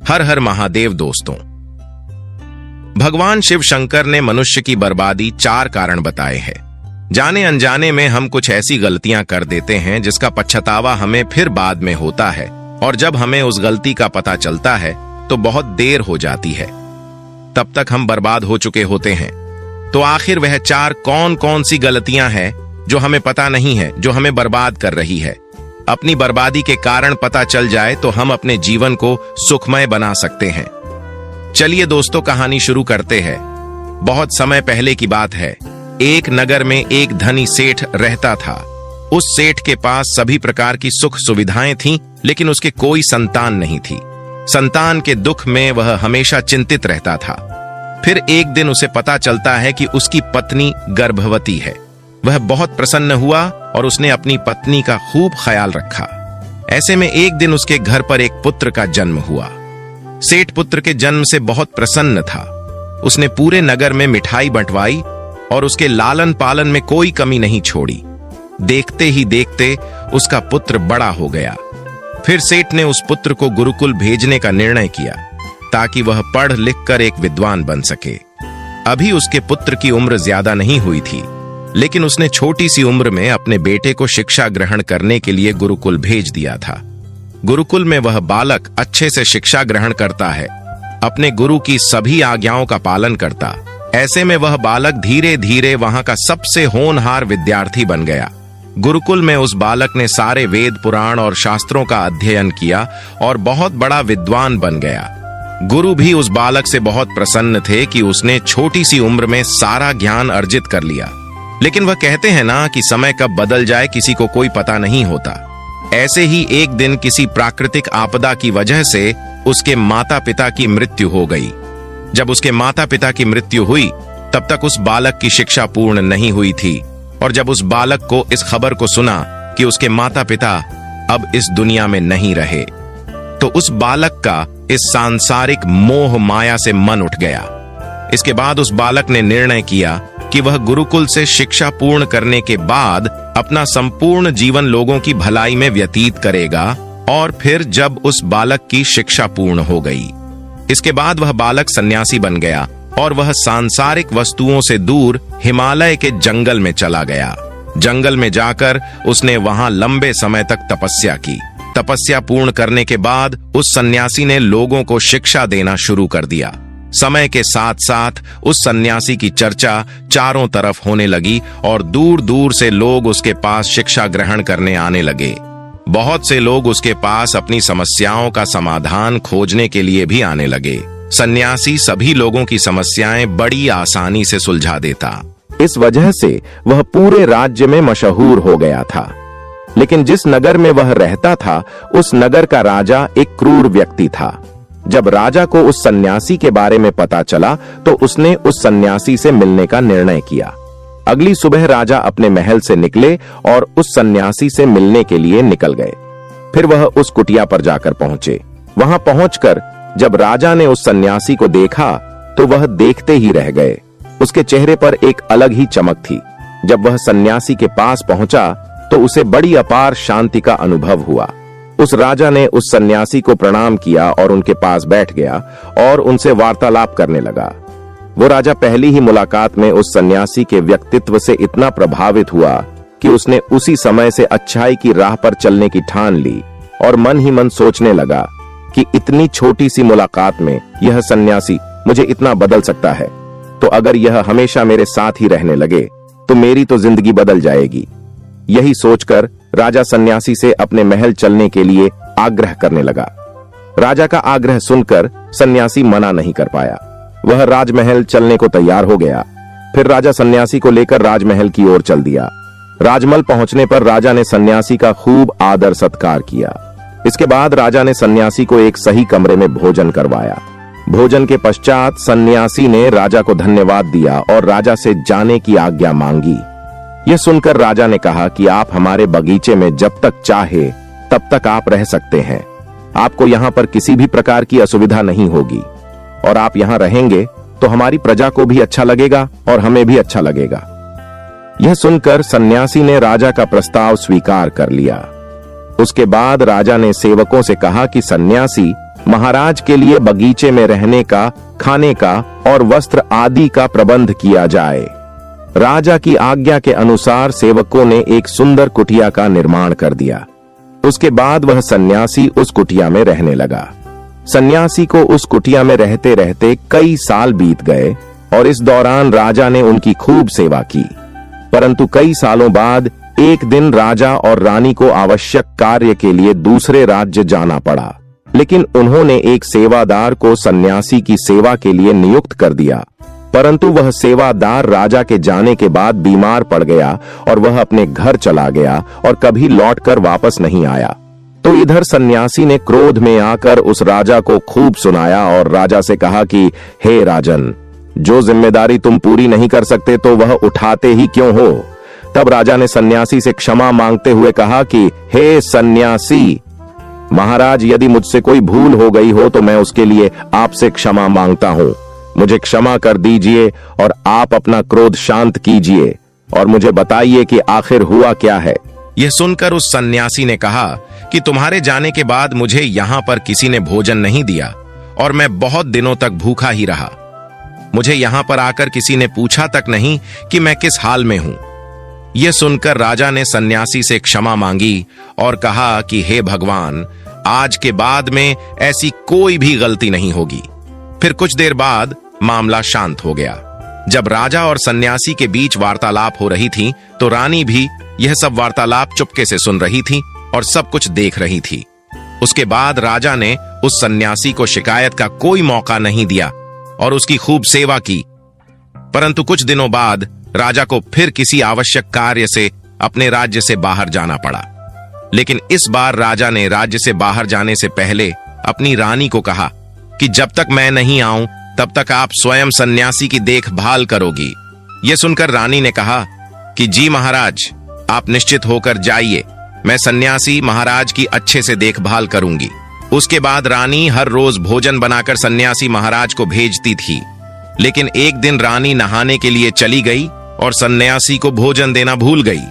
हर हर महादेव दोस्तों। भगवान शिव शंकर ने मनुष्य की बर्बादी 4 कारण बताए हैं। जाने अनजाने में हम कुछ ऐसी गलतियां कर देते हैं जिसका पछतावा हमें फिर बाद में होता है, और जब हमें उस गलती का पता चलता है तो बहुत देर हो जाती है। तब तक हम बर्बाद हो चुके होते हैं। तो आखिर वह 4 कौन कौन सी गलतियां हैं जो हमें पता नहीं है, जो हमें बर्बाद कर रही है? अपनी बर्बादी के कारण पता चल जाए तो हम अपने जीवन को सुखमय बना सकते हैं। चलिए दोस्तों, कहानी शुरू करते हैं। बहुत समय पहले की बात है। एक नगर में एक धनी सेठ रहता था। उस सेठ के पास सभी प्रकार की सुख सुविधाएं थीं, लेकिन उसके कोई संतान नहीं थी। संतान के दुख में वह हमेशा चिंतित रहता था। फिर एक दिन उसे पता चलता है कि उसकी पत्नी गर्भवती है। वह बहुत प्रसन्न हुआ और उसने अपनी पत्नी का खूब ख्याल रखा। ऐसे में एक दिन उसके घर पर एक पुत्र का जन्म हुआ। सेठ पुत्र के जन्म से बहुत प्रसन्न था। उसने पूरे नगर में मिठाई बंटवाई और उसके लालन पालन में कोई कमी नहीं छोड़ी। देखते ही देखते उसका पुत्र बड़ा हो गया। फिर सेठ ने उस पुत्र को गुरुकुल भेजने का निर्णय किया ताकि वह पढ़ लिख कर एक विद्वान बन सके। अभी उसके पुत्र की उम्र ज्यादा नहीं हुई थी, लेकिन उसने छोटी सी उम्र में अपने बेटे को शिक्षा ग्रहण करने के लिए गुरुकुल भेज दिया था। गुरुकुल में वह बालक अच्छे से शिक्षा ग्रहण करता है, अपने गुरु की सभी आज्ञाओं का पालन करता। ऐसे में वह बालक धीरे धीरे वहां का सबसे होनहार विद्यार्थी बन गया। गुरुकुल में उस बालक ने सारे वेद पुराण और शास्त्रों का अध्ययन किया और बहुत बड़ा विद्वान बन गया। गुरु भी उस बालक से बहुत प्रसन्न थे कि उसने छोटी सी उम्र में सारा ज्ञान अर्जित कर लिया। लेकिन वह कहते हैं ना कि समय कब बदल जाए किसी को कोई पता नहीं होता। ऐसे ही एक दिन किसी प्राकृतिक आपदा की वजह से उसके माता पिता की मृत्यु हो गई। जब उसके माता पिता की मृत्यु हुई तब तक उस बालक की शिक्षा पूर्ण नहीं हुई थी, और जब उस बालक को इस खबर को सुना कि उसके माता पिता अब इस दुनिया में नहीं रहे, तो उस बालक का इस सांसारिक मोह माया से मन उठ गया। इसके बाद उस बालक ने निर्णय किया कि वह गुरुकुल से शिक्षा पूर्ण करने के बाद अपना संपूर्ण जीवन लोगों की भलाई में व्यतीत करेगा। और फिर जब उस बालक की शिक्षा पूर्ण हो गई, इसके बाद वह बालक सन्यासी बन गया और वह सांसारिक वस्तुओं से दूर हिमालय के जंगल में चला गया। जंगल में जाकर उसने वहां लंबे समय तक तपस्या की। तपस्या पूर्ण करने के बाद उस सन्यासी ने लोगों को शिक्षा देना शुरू कर दिया। समय के साथ साथ उस सन्यासी की चर्चा चारों तरफ होने लगी और दूर दूर से लोग उसके पास शिक्षा ग्रहण करने आने लगे। बहुत से लोग उसके पास अपनी समस्याओं का समाधान खोजने के लिए भी आने लगे। सन्यासी सभी लोगों की समस्याएं बड़ी आसानी से सुलझा देता। इस वजह से वह पूरे राज्य में मशहूर हो गया था। लेकिन जिस नगर में वह रहता था, उस नगर का राजा एक क्रूर व्यक्ति था। जब राजा को उस सन्यासी के बारे में पता चला तो उसने उस सन्यासी से मिलने का निर्णय किया। अगली सुबह राजा अपने महल से निकले और उस सन्यासी से मिलने के लिए निकल गए। फिर वह उस कुटिया पर जाकर पहुंचे। वहां पहुंचकर जब राजा ने उस सन्यासी को देखा तो वह देखते ही रह गए। उसके चेहरे पर एक अलग ही चमक थी। जब वह सन्यासी के पास पहुंचा तो उसे बड़ी अपार शांति का अनुभव हुआ। उस राजा ने उस सन्यासी को प्रणाम किया और उनके पास बैठ गया और उनसे वार्तालाप करने लगा। वो राजा पहली ही मुलाकात में उस सन्यासी के व्यक्तित्व से इतना प्रभावित हुआ कि उसने उसी समय से अच्छाई की राह पर चलने की ठान ली और मन ही मन सोचने लगा कि इतनी छोटी सी मुलाकात में यह सन्यासी मुझे इतना बदल सकता है, तो अगर यह हमेशा मेरे साथ ही रहने लगे तो मेरी तो जिंदगी बदल जाएगी। यही सोचकर राजा सन्यासी से अपने महल चलने के लिए आग्रह करने लगा। राजा का आग्रह सुनकर सन्यासी मना नहीं कर पाया। वह राजमहल चलने को तैयार हो गया। फिर राजा सन्यासी को लेकर राजमहल की ओर चल दिया। राजमहल पहुंचने पर राजा ने सन्यासी का खूब आदर सत्कार किया। इसके बाद राजा ने सन्यासी को एक सही कमरे में भोजन करवाया। भोजन के पश्चात सन्यासी ने राजा को धन्यवाद दिया और राजा से जाने की आज्ञा मांगी। यह सुनकर राजा ने कहा कि आप हमारे बगीचे में जब तक चाहे तब तक आप रह सकते हैं। आपको यहाँ पर किसी भी प्रकार की असुविधा नहीं होगी, और आप यहाँ रहेंगे तो हमारी प्रजा को भी अच्छा लगेगा और हमें भी अच्छा लगेगा। यह सुनकर सन्यासी ने राजा का प्रस्ताव स्वीकार कर लिया। उसके बाद राजा ने सेवकों से कहा कि सन्यासी महाराज के लिए बगीचे में रहने का, खाने का और वस्त्र आदि का प्रबंध किया जाए। राजा की आज्ञा के अनुसार सेवकों ने एक सुंदर कुटिया का निर्माण कर दिया। उसके बाद वह सन्यासी उस कुटिया में रहने लगा। सन्यासी को उस कुटिया में रहते रहते कई साल बीत गए और इस दौरान राजा ने उनकी खूब सेवा की। परंतु कई सालों बाद एक दिन राजा और रानी को आवश्यक कार्य के लिए दूसरे राज्य जाना पड़ा, लेकिन उन्होंने एक सेवादार को सन्यासी की सेवा के लिए नियुक्त कर दिया। परंतु वह सेवादार राजा के जाने के बाद बीमार पड़ गया और वह अपने घर चला गया और कभी लौटकर वापस नहीं आया। तो इधर सन्यासी ने क्रोध में आकर उस राजा को खूब सुनाया और राजा से कहा कि हे राजन, जो जिम्मेदारी तुम पूरी नहीं कर सकते तो वह उठाते ही क्यों हो। तब राजा ने सन्यासी से क्षमा मांगते हुए कहा कि हे सन्यासी, महाराज, यदि मुझसे कोई भूल हो गई हो तो मैं उसके लिए आपसे क्षमा मांगता हूं। मुझे क्षमा कर दीजिए और आप अपना क्रोध शांत कीजिए और मुझे बताइए कि आखिर हुआ क्या है। यह सुनकर उस सन्यासी ने कहा कि तुम्हारे जाने के बाद मुझे यहां पर किसी ने भोजन नहीं दिया और मैं बहुत दिनों तक भूखा ही रहा। मुझे यहां पर आकर किसी ने पूछा तक नहीं कि मैं किस हाल में हूं। यह सुनकर राजा ने सन्यासी से क्षमा मांगी और कहा कि हे भगवान, आज के बाद में ऐसी कोई भी गलती नहीं होगी। फिर कुछ देर बाद मामला शांत हो गया। जब राजा और सन्यासी के बीच वार्तालाप हो रही थी तो रानी भी यह सब वार्तालाप चुपके से सुन रही थी और सब कुछ देख रही थी। उसके बाद राजा ने उस सन्यासी को शिकायत का कोई मौका नहीं दिया और उसकी खूब सेवा की। परंतु कुछ दिनों बाद राजा को फिर किसी आवश्यक कार्य से अपने राज्य से बाहर जाना पड़ा। लेकिन इस बार राजा ने राज्य से बाहर जाने से पहले अपनी रानी को कहा कि जब तक मैं नहीं आऊं तब तक आप स्वयं सन्यासी की देखभाल करोगी। यह सुनकर रानी ने कहा कि जी महाराज, आप निश्चित होकर जाइए, मैं सन्यासी महाराज की अच्छे से देखभाल करूंगी। उसके बाद रानी हर रोज भोजन बनाकर सन्यासी महाराज को भेजती थी। लेकिन एक दिन रानी नहाने के लिए चली गई और सन्यासी को भोजन देना भूल गई।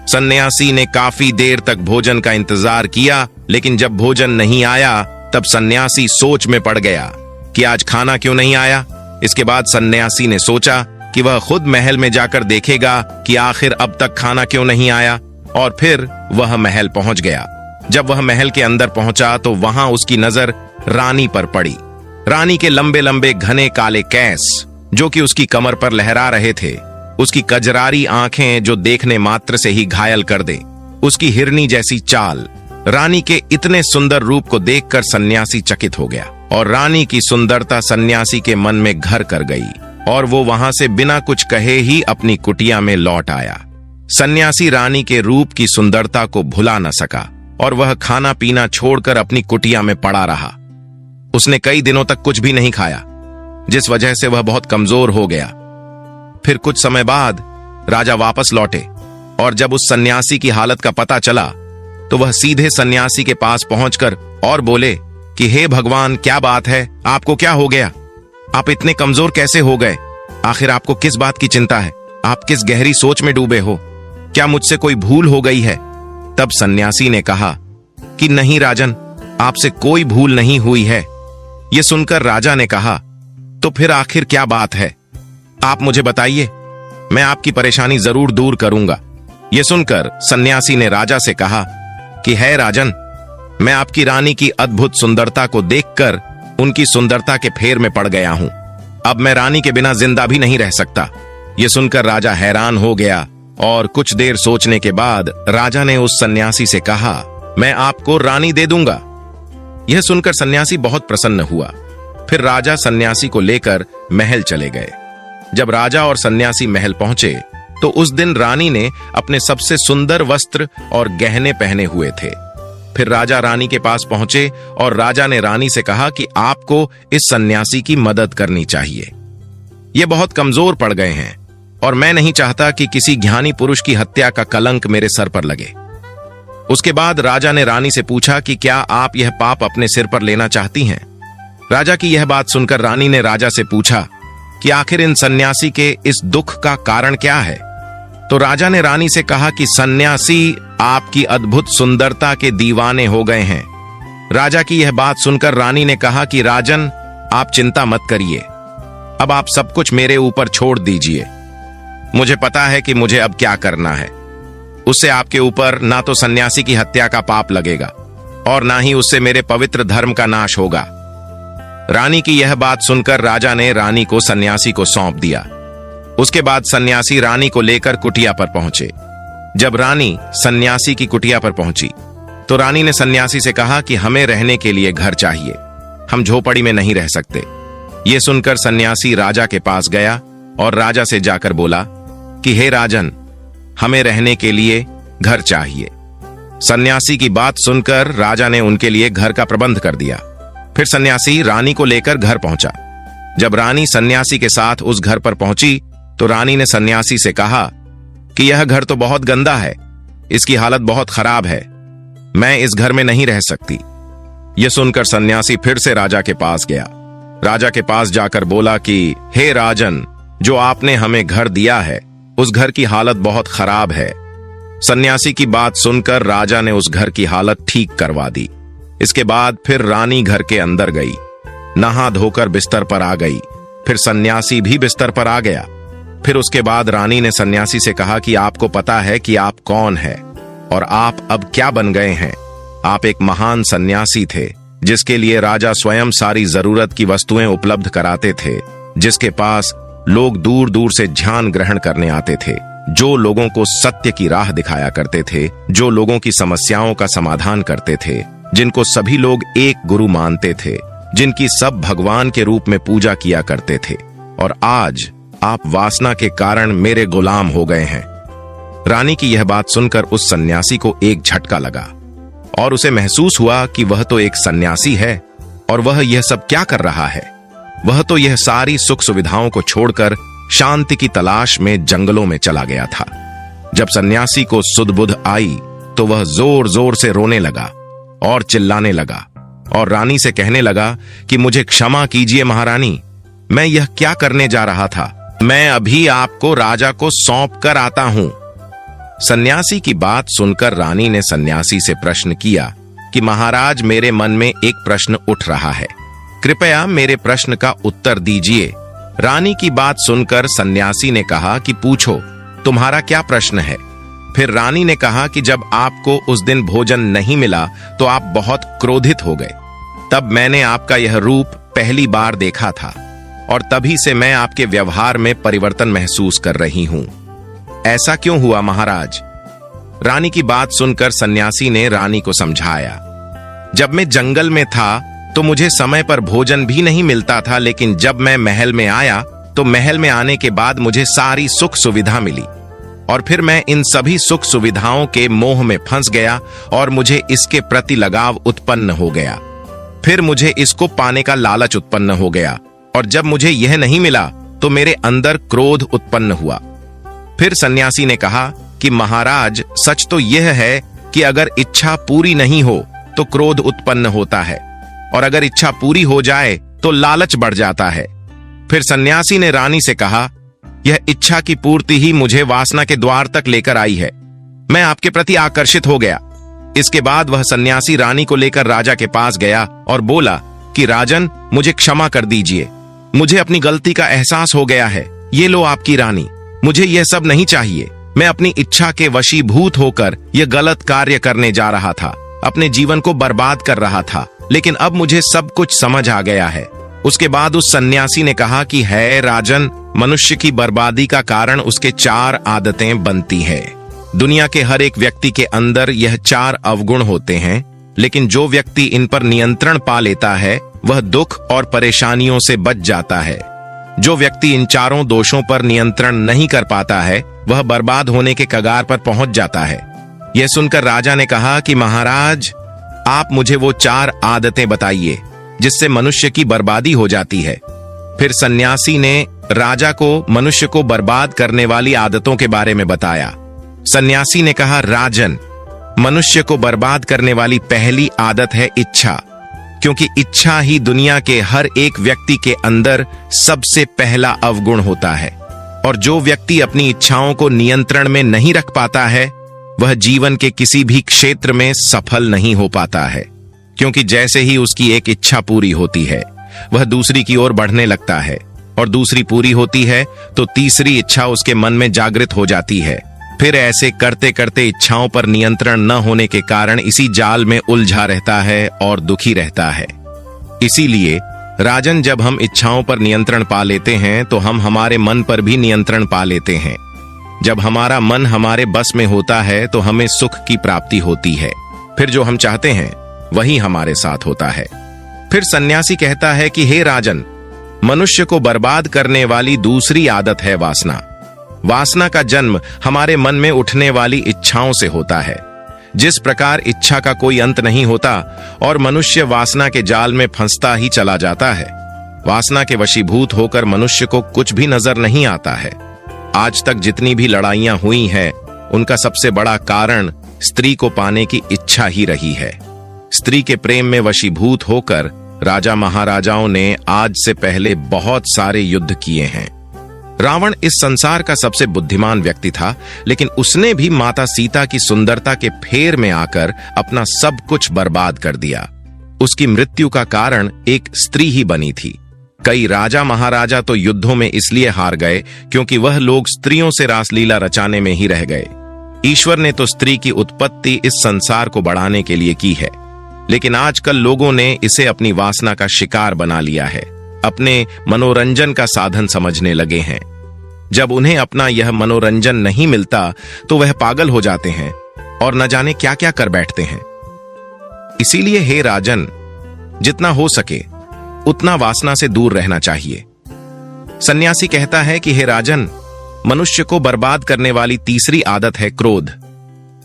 सन्यासी ने काफी देर तक भोजन का इंतजार किया, लेकिन जब भोजन नहीं आया तब सन्यासी सोच में पड़ गया कि आज खाना क्यों नहीं आया। इसके बाद सन्यासी ने सोचा कि वह खुद महल में जाकर देखेगा कि आखिर अब तक खाना क्यों नहीं आया, और फिर वह महल पहुंच गया। जब वह महल के अंदर पहुंचा तो वहां उसकी नजर रानी पर पड़ी। रानी के लंबे लंबे घने काले केस जो कि उसकी कमर पर लहरा रहे थे, उसकी कजरारी आंखें जो देखने मात्र से ही घायल कर दे, उसकी हिरनी जैसी चाल। रानी के इतने सुंदर रूप को देखकर सन्यासी चकित हो गया और रानी की सुंदरता सन्यासी के मन में घर कर गई और वो वहां से बिना कुछ कहे ही अपनी कुटिया में लौट आया। सन्यासी रानी के रूप की सुंदरता को भुला न सका और वह खाना पीना छोड़कर अपनी कुटिया में पड़ा रहा। उसने कई दिनों तक कुछ भी नहीं खाया, जिस वजह से वह बहुत कमजोर हो गया। फिर कुछ समय बाद राजा वापस लौटे और जब उस सन्यासी की हालत का पता चला तो वह सीधे सन्यासी के पास पहुंचकर और बोले कि हे भगवान, क्या बात है, आपको क्या हो गया? आप इतने कमजोर कैसे हो गए? आखिर आपको किस बात की चिंता है? आप किस गहरी सोच में डूबे हो? क्या मुझसे कोई भूल हो गई है? तब सन्यासी ने कहा कि नहीं राजन, आपसे कोई भूल नहीं हुई है। यह सुनकर राजा ने कहा, तो फिर आखिर क्या बात है? आप मुझे बताइए, मैं आपकी परेशानी जरूर दूर करूंगा। यह सुनकर सन्यासी ने राजा से कहा कि है राजन, मैं आपकी रानी की अद्भुत सुंदरता को देखकर उनकी सुंदरता के फेर में पड़ गया हूं। अब मैं रानी के बिना जिंदा भी नहीं रह सकता। यह सुनकर राजा हैरान हो गया और कुछ देर सोचने के बाद राजा ने उस सन्यासी से कहा, मैं आपको रानी दे दूंगा। यह सुनकर सन्यासी बहुत प्रसन्न हुआ। फिर राजा सन्यासी को लेकर महल चले गए। जब राजा और सन्यासी महल पहुंचे तो उस दिन रानी ने अपने सबसे सुंदर वस्त्र और गहने पहने हुए थे। फिर राजा रानी के पास पहुंचे और राजा ने रानी से कहा कि आपको इस सन्यासी की मदद करनी चाहिए। ये बहुत कमजोर पड़ गए हैं और मैं नहीं चाहता कि किसी ज्ञानी पुरुष की हत्या का कलंक मेरे सर पर लगे। उसके बाद राजा ने रानी से पूछा कि क्या आप यह पाप अपने सिर पर लेना चाहती हैं? राजा की यह बात सुनकर रानी ने राजा से पूछा कि आखिर इन सन्यासी के इस दुख का कारण क्या है? तो राजा ने रानी से कहा कि सन्यासी आपकी अद्भुत सुंदरता के दीवाने हो गए हैं राजा की यह बात सुनकर रानी ने कहा कि राजन, आप चिंता मत करिए, अब आप सब कुछ मेरे ऊपर छोड़ दीजिए। मुझे पता है कि मुझे अब क्या करना है। उससे आपके ऊपर ना तो सन्यासी की हत्या का पाप लगेगा और ना ही उससे मेरे पवित्र धर्म का नाश होगा। रानी की यह बात सुनकर राजा ने रानी को सन्यासी को सौंप दिया। उसके बाद सन्यासी रानी को लेकर कुटिया पर पहुंचे। जब रानी सन्यासी की कुटिया पर पहुंची तो रानी ने सन्यासी से कहा कि हमें रहने के लिए घर चाहिए, हम झोपड़ी में नहीं रह सकते। यह सुनकर सन्यासी राजा के पास गया और राजा से जाकर बोला कि हे राजन, हमें रहने के लिए घर चाहिए। सन्यासी की बात सुनकर राजा ने उनके लिए घर का प्रबंध कर दिया। फिर सन्यासी रानी को लेकर घर पहुंचा। जब रानी सन्यासी के साथ उस घर पर पहुंची तो रानी ने सन्यासी से कहा कि यह घर तो बहुत गंदा है, इसकी हालत बहुत खराब है, मैं इस घर में नहीं रह सकती। यह सुनकर सन्यासी फिर से राजा के पास गया। राजा के पास जाकर बोला कि हे राजन, जो आपने हमें घर दिया है उस घर की हालत बहुत खराब है। सन्यासी की बात सुनकर राजा ने उस घर की हालत ठीक करवा दी। इसके बाद फिर रानी घर के अंदर गई, नहा धोकर बिस्तर पर आ गई। फिर सन्यासी भी बिस्तर पर आ गया। फिर उसके बाद रानी ने सन्यासी से कहा कि आपको पता है कि आप कौन है और आप अब क्या बन गए हैं। आप एक महान सन्यासी थे जिसके लिए राजा स्वयं सारी जरूरत की वस्तुएं उपलब्ध कराते थे, जिसके पास लोग दूर दूर से ध्यान ग्रहण करने आते थे, जो लोगों को सत्य की राह दिखाया करते थे, जो लोगों की समस्याओं का समाधान करते थे, जिनको सभी लोग एक गुरु मानते थे, जिनकी सब भगवान के रूप में पूजा किया करते थे। और आज आप वासना के कारण मेरे गुलाम हो गए हैं। रानी की यह बात सुनकर उस सन्यासी को एक झटका लगा और उसे महसूस हुआ कि वह तो एक सन्यासी है और वह यह सब क्या कर रहा है। वह तो यह सारी सुख सुविधाओं को छोड़कर शांति की तलाश में जंगलों में चला गया था। जब सन्यासी को सुध-बुध आई तो वह जोर जोर से रोने लगा और चिल्लाने लगा और रानी से कहने लगा कि मुझे क्षमा कीजिए महारानी, मैं यह क्या करने जा रहा था, मैं अभी आपको राजा को सौंप कर आता हूं। सन्यासी की बात सुनकर रानी ने सन्यासी से प्रश्न किया कि महाराज, मेरे मन में एक प्रश्न उठ रहा है, कृपया मेरे प्रश्न का उत्तर दीजिए। रानी की बात सुनकर सन्यासी ने कहा कि पूछो, तुम्हारा क्या प्रश्न है। फिर रानी ने कहा कि जब आपको उस दिन भोजन नहीं मिला तो आप बहुत क्रोधित हो गए। तब मैंने आपका यह रूप पहली बार देखा था और तभी से मैं आपके व्यवहार में परिवर्तन महसूस कर रही हूं। ऐसा क्यों हुआ महाराज? रानी की बात सुनकर सन्यासी ने रानी को समझाया, जब मैं जंगल में था तो मुझे समय पर भोजन भी नहीं मिलता था, लेकिन जब मैं महल में आया तो महल में आने के बाद मुझे सारी सुख सुविधा मिली और फिर मैं इन सभी सुख सुविधाओं के मोह में फंस गया और मुझे इसके प्रति लगाव उत्पन्न हो गया। फिर मुझे इसको पाने का लालच उत्पन्न हो गया और जब मुझे यह नहीं मिला तो मेरे अंदर क्रोध उत्पन्न हुआ। फिर सन्यासी ने कहा कि महाराज, सच तो यह है कि अगर इच्छा पूरी नहीं हो तो क्रोध उत्पन्न होता है और अगर इच्छा पूरी हो जाए तो लालच बढ़ जाता है। फिर सन्यासी ने रानी से कहा, यह इच्छा की पूर्ति ही मुझे वासना के द्वार तक लेकर आई है, मैं आपके प्रति आकर्षित हो गया। इसके बाद वह सन्यासी रानी को लेकर राजा के पास गया और बोला कि राजन, मुझे क्षमा कर दीजिए, मुझे अपनी गलती का एहसास हो गया है। ये लो आपकी रानी, मुझे यह सब नहीं चाहिए। मैं अपनी इच्छा के वशीभूत होकर यह गलत कार्य करने जा रहा था, अपने जीवन को बर्बाद कर रहा था, लेकिन अब मुझे सब कुछ समझ आ गया है। उसके बाद उस सन्यासी ने कहा कि है राजन, मनुष्य की बर्बादी का कारण उसके 4 आदतें बनती है। दुनिया के हर एक व्यक्ति के अंदर यह 4 अवगुण होते हैं, लेकिन जो व्यक्ति इन पर नियंत्रण पा लेता है वह दुख और परेशानियों से बच जाता है। जो व्यक्ति इन 4 दोषों पर नियंत्रण नहीं कर पाता है वह बर्बाद होने के कगार पर पहुंच जाता है। यह सुनकर राजा ने कहा कि महाराज, आप मुझे वो 4 आदतें बताइए जिससे मनुष्य की बर्बादी हो जाती है। फिर सन्यासी ने राजा को मनुष्य को बर्बाद करने वाली आदतों के बारे में बताया। सन्यासी ने कहा, राजन, मनुष्य को बर्बाद करने वाली पहली आदत है इच्छा, क्योंकि इच्छा ही दुनिया के हर एक व्यक्ति के अंदर सबसे पहला अवगुण होता है और जो व्यक्ति अपनी इच्छाओं को नियंत्रण में नहीं रख पाता है वह जीवन के किसी भी क्षेत्र में सफल नहीं हो पाता है। क्योंकि जैसे ही उसकी एक इच्छा पूरी होती है वह दूसरी की ओर बढ़ने लगता है, और दूसरी पूरी होती है तो तीसरी इच्छा उसके मन में जागृत हो जाती है। फिर ऐसे करते करते इच्छाओं पर नियंत्रण न होने के कारण इसी जाल में उलझा रहता है और दुखी रहता है। इसीलिए राजन, जब हम इच्छाओं पर नियंत्रण पा लेते हैं तो हम हमारे मन पर भी नियंत्रण पा लेते हैं। जब हमारा मन हमारे बस में होता है तो हमें सुख की प्राप्ति होती है। फिर जो हम चाहते हैं वही हमारे साथ होता है। फिर सन्यासी कहता है कि हे राजन, मनुष्य को बर्बाद करने वाली दूसरी आदत है वासना। वासना का जन्म हमारे मन में उठने वाली इच्छाओं से होता है। जिस प्रकार इच्छा का कोई अंत नहीं होता और मनुष्य वासना के जाल में फंसता ही चला जाता है, वासना के वशीभूत होकर मनुष्य को कुछ भी नजर नहीं आता है। आज तक जितनी भी लड़ाइयां हुई हैं, उनका सबसे बड़ा कारण स्त्री को पाने की इच्छा ही रही है। स्त्री के प्रेम में वशीभूत होकर राजा महाराजाओं ने आज से पहले बहुत सारे युद्ध किए हैं। रावण इस संसार का सबसे बुद्धिमान व्यक्ति था, लेकिन उसने भी माता सीता की सुंदरता के फेर में आकर अपना सब कुछ बर्बाद कर दिया। उसकी मृत्यु का कारण एक स्त्री ही बनी थी। कई राजा महाराजा तो युद्धों में इसलिए हार गए क्योंकि वह लोग स्त्रियों से रासलीला रचाने में ही रह गए। ईश्वर ने तो स्त्री की उत्पत्ति इस संसार को बढ़ाने के लिए की है, लेकिन आजकल लोगों ने इसे अपनी वासना का शिकार बना लिया है, अपने मनोरंजन का साधन समझने लगे हैं। जब उन्हें अपना यह मनोरंजन नहीं मिलता तो वह पागल हो जाते हैं और न जाने क्या क्या कर बैठते हैं। इसीलिए हे राजन, जितना हो सके उतना वासना से दूर रहना चाहिए। सन्यासी कहता है कि हे राजन, मनुष्य को बर्बाद करने वाली तीसरी आदत है क्रोध।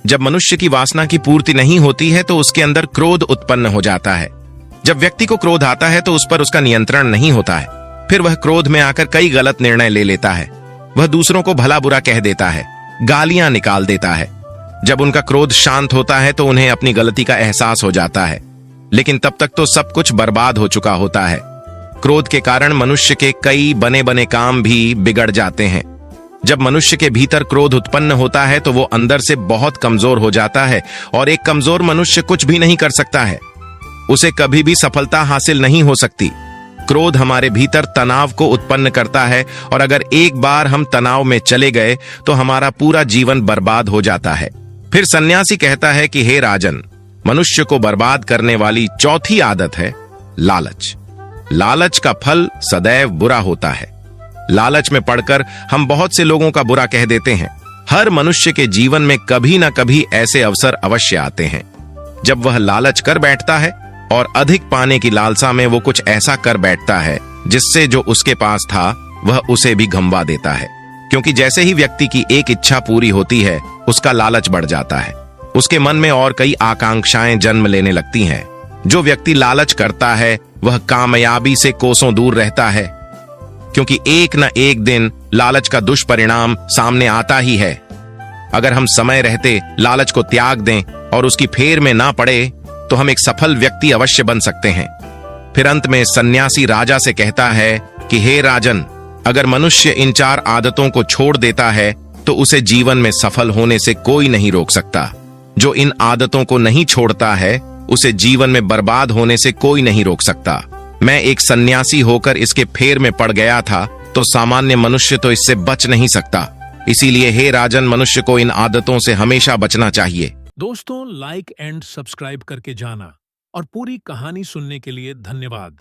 जब मनुष्य की वासना की पूर्ति नहीं होती है तो उसके अंदर क्रोध उत्पन्न हो जाता है। जब व्यक्ति को क्रोध आता है तो उस पर उसका नियंत्रण नहीं होता है। फिर वह क्रोध में आकर कई गलत निर्णय ले लेता है। वह दूसरों को भला बुरा कह देता है, गालियां निकाल देता है। जब उनका क्रोध शांत होता है तो उन्हें अपनी गलती का एहसास हो जाता है, लेकिन तब तक तो सब कुछ बर्बाद हो चुका होता है। क्रोध के कारण मनुष्य के कई बने बने काम भी बिगड़ जाते हैं। जब मनुष्य के भीतर क्रोध उत्पन्न होता है तो वो अंदर से बहुत कमजोर हो जाता है, और एक कमजोर मनुष्य कुछ भी नहीं कर सकता है। उसे कभी भी सफलता हासिल नहीं हो सकती। क्रोध हमारे भीतर तनाव को उत्पन्न करता है, और अगर एक बार हम तनाव में चले गए तो हमारा पूरा जीवन बर्बाद हो जाता है। फिर सन्यासी कहता है कि हे राजन, मनुष्य को बर्बाद करने वाली चौथी आदत है लालच। लालच का फल सदैव बुरा होता है। लालच में पड़कर हम बहुत से लोगों का बुरा कह देते हैं। हर मनुष्य के जीवन में कभी ना कभी ऐसे अवसर अवश्य आते हैं जब वह लालच कर बैठता है और अधिक पाने की लालसा में वो कुछ ऐसा कर बैठता है जिससे जो उसके पास था वह उसे भी गंवा देता है। क्योंकि जैसे ही व्यक्ति की एक इच्छा पूरी होती है, उसका लालच बढ़ जाता है। उसके मन में और कई आकांक्षाएं जन्म लेने लगती हैं। जो व्यक्ति लालच करता है वह कामयाबी से कोसों दूर रहता है, क्योंकि एक न एक दिन लालच का दुष्परिणाम सामने आता ही है। अगर हम समय रहते लालच को त्याग दें और उसकी फेर में ना पड़े तो हम एक सफल व्यक्ति अवश्य बन सकते हैं। फिर अंत में सन्यासी राजा से कहता है कि हे राजन, अगर मनुष्य इन 4 आदतों को छोड़ देता है तो उसे जीवन में सफल होने से कोई नहीं रोक सकता। जो इन आदतों को नहीं छोड़ता है उसे जीवन में बर्बाद होने से कोई नहीं रोक सकता। मैं एक सन्यासी होकर इसके फेर में पड़ गया था, तो सामान्य मनुष्य तो इससे बच नहीं सकता। इसीलिए हे राजन, मनुष्य को इन आदतों से हमेशा बचना चाहिए। दोस्तों, लाइक एंड सब्सक्राइब करके जाना और पूरी कहानी सुनने के लिए धन्यवाद।